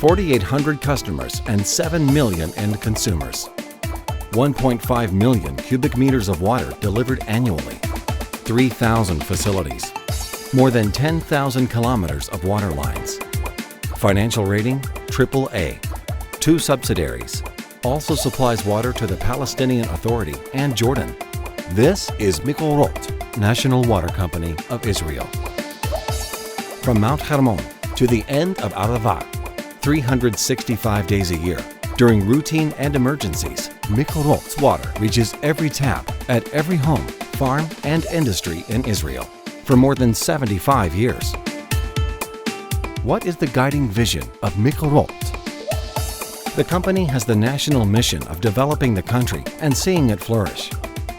4,800 customers and 7 million end consumers. 1.5 million cubic meters of water delivered annually. 3,000 facilities. More than 10,000 kilometers of water lines. Financial rating AAA. 2 subsidiaries. Also supplies water to the Palestinian Authority and Jordan. This is Mekorot, National Water Company of Israel. From Mount Hermon to the end of Arava, 365 days a year. During routine and emergencies, Mekorot's water reaches every tap at every home, farm, and industry in Israel for more than 75 years. What is the guiding vision of Mekorot? The company has the national mission of developing the country and seeing it flourish.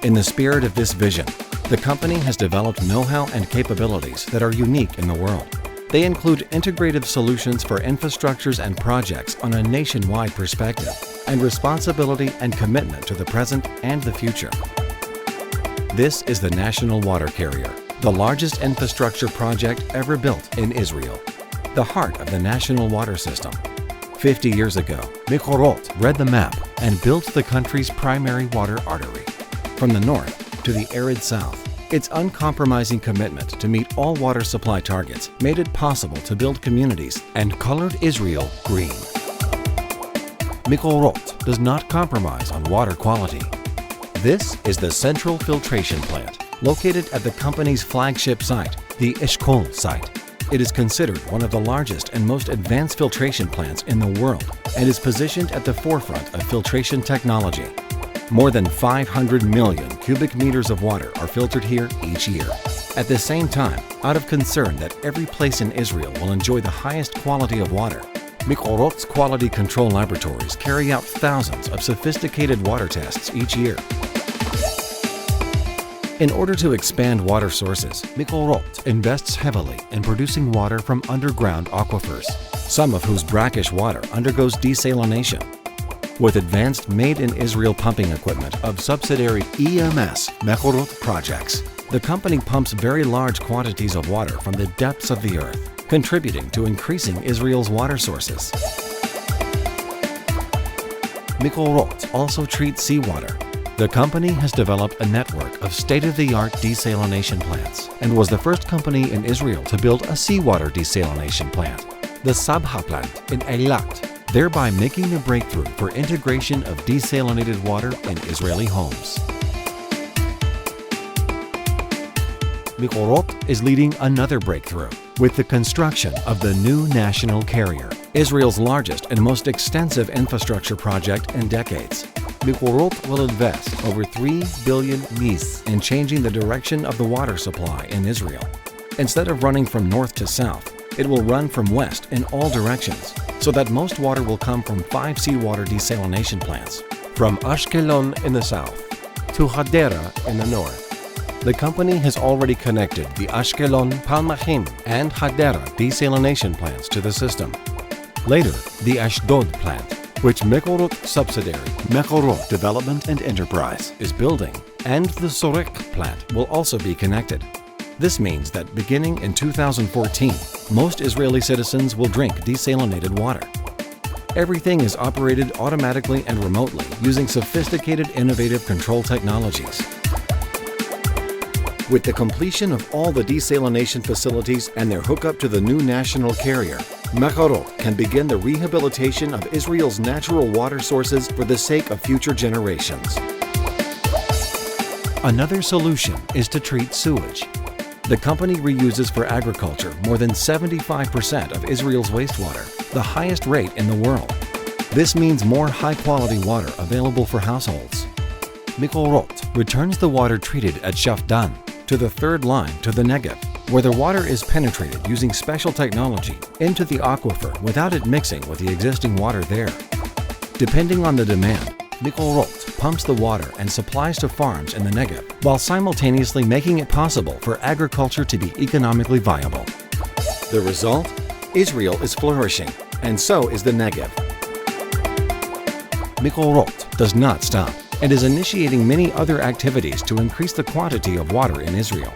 In the spirit of this vision, the company has developed know-how and capabilities that are unique in the world. They include integrative solutions for infrastructures and projects on a nationwide perspective, and responsibility and commitment to the present and the future. This is the National Water Carrier, the largest infrastructure project ever built in Israel, the heart of the national water system. 50 years ago, Mekorot read the map and built the country's primary water artery. From the north to the arid south, its uncompromising commitment to meet all water supply targets made it possible to build communities and colored Israel green. Mekorot does not compromise on water quality. This is the central filtration plant, located at the company's flagship site, the Eshkol site. It is considered one of the largest and most advanced filtration plants in the world and is positioned at the forefront of filtration technology. More than 500 million cubic meters of water are filtered here each year. At the same time, out of concern that every place in Israel will enjoy the highest quality of water, Mekorot's quality control laboratories carry out thousands of sophisticated water tests each year. In order to expand water sources, Mekorot invests heavily in producing water from underground aquifers, some of whose brackish water undergoes desalination. With advanced made-in-Israel pumping equipment of subsidiary EMS Mekorot projects, the company pumps very large quantities of water from the depths of the earth, contributing to increasing Israel's water sources. Mekorot also treats seawater. The company has developed a network of state-of-the-art desalination plants and was the first company in Israel to build a seawater desalination plant, the Sabha plant in Eilat, thereby making a breakthrough for integration of desalinated water in Israeli homes. Mekorot is leading another breakthrough with the construction of the new national carrier, Israel's largest and most extensive infrastructure project in decades. Mekorot will invest over 3 billion nis in changing the direction of the water supply in Israel. Instead of running from north to south, it will run from west in all directions, so that most water will come from 5 seawater desalination plants, from Ashkelon in the south to Hadera in the north. The company has already connected the Ashkelon, Palmachim, and Hadera desalination plants to the system. Later, the Ashdod plant, which Mekorot subsidiary Mekorot Development and Enterprise is building, and the Sorek plant will also be connected. This means that beginning in 2014, most Israeli citizens will drink desalinated water. Everything is operated automatically and remotely using sophisticated innovative control technologies. With the completion of all the desalination facilities and their hookup to the new national carrier, Mekorot can begin the rehabilitation of Israel's natural water sources for the sake of future generations. Another solution is to treat sewage. The company reuses for agriculture more than 75% of Israel's wastewater, the highest rate in the world. This means more high-quality water available for households. Mekorot returns the water treated at Shafdan to the third line to the Negev, where the water is penetrated using special technology into the aquifer without it mixing with the existing water there. Depending on the demand, Mekorot pumps the water and supplies to farms in the Negev, while simultaneously making it possible for agriculture to be economically viable. The result? Israel is flourishing, and so is the Negev. Mekorot does not stop and is initiating many other activities to increase the quantity of water in Israel.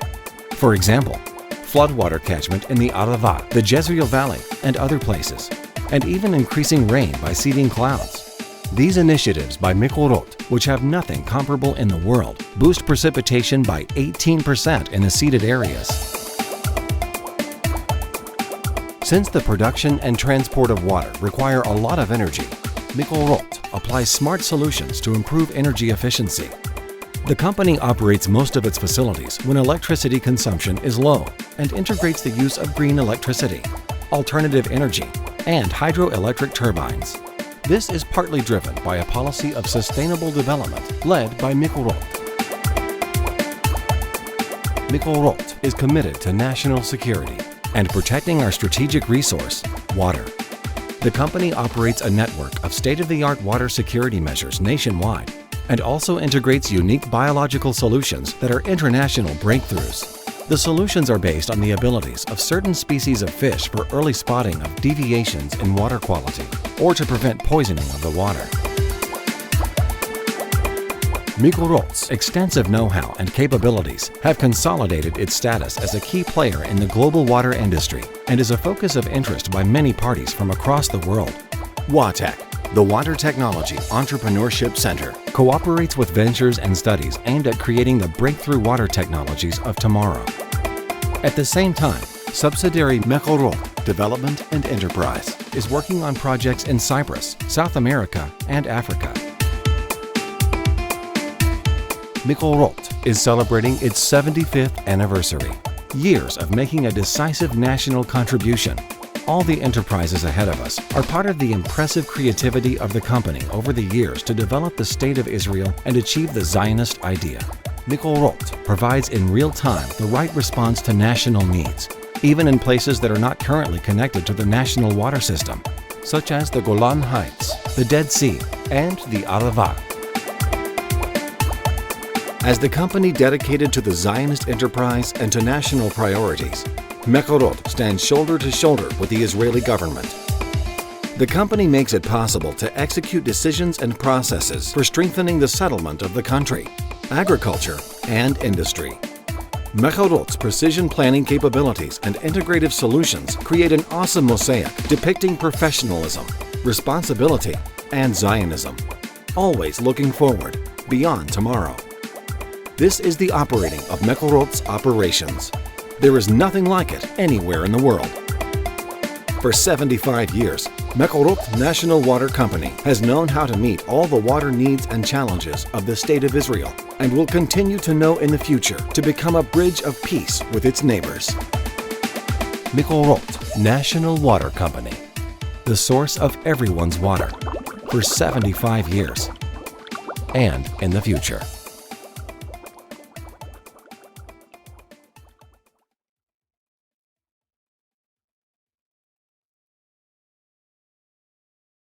For example, floodwater catchment in the Arava, the Jezreel Valley, and other places. and even increasing rain by seeding clouds. These initiatives by Mekorot, which have nothing comparable in the world, boost precipitation by 18% in the seeded areas. Since the production and transport of water require a lot of energy, Mekorot applies smart solutions to improve energy efficiency. The company operates most of its facilities when electricity consumption is low and integrates the use of green electricity, alternative energy, and hydroelectric turbines. This is partly driven by a policy of sustainable development led by Mekorot. Mekorot is committed to national security and protecting our strategic resource, water. The company operates a network of state-of-the-art water security measures nationwide and also integrates unique biological solutions that are international breakthroughs. The solutions are based on the abilities of certain species of fish for early spotting of deviations in water quality or to prevent poisoning of the water. Mekorot's extensive know-how and capabilities have consolidated its status as a key player in the global water industry and is a focus of interest by many parties from across the world. WaTech, the Water Technology Entrepreneurship Center, cooperates with ventures and studies aimed at creating the breakthrough water technologies of tomorrow. At the same time, subsidiary Mekorot Development and Enterprise is working on projects in Cyprus, South America, and Africa. Mekorot is celebrating its 75th anniversary, years of making a decisive national contribution. All the enterprises ahead of us are part of the impressive creativity of the company over the years to develop the State of Israel and achieve the Zionist idea. Mekorot provides in real time the right response to national needs, even in places that are not currently connected to the national water system, such as the Golan Heights, the Dead Sea, and the Arava. As the company dedicated to the Zionist enterprise and to national priorities, Mekorot stands shoulder to shoulder with the Israeli government. The company makes it possible to execute decisions and processes for strengthening the settlement of the country, agriculture, and industry. Mekorot's precision planning capabilities and integrative solutions create an awesome mosaic depicting professionalism, responsibility, and Zionism, always looking forward, beyond tomorrow. This is the operating of Mekorot's operations. There is nothing like it anywhere in the world. For 75 years, Mekorot National Water Company has known how to meet all the water needs and challenges of the State of Israel and will continue to know in the future to become a bridge of peace with its neighbors. Mekorot National Water Company, the source of everyone's water, for 75 years and in the future.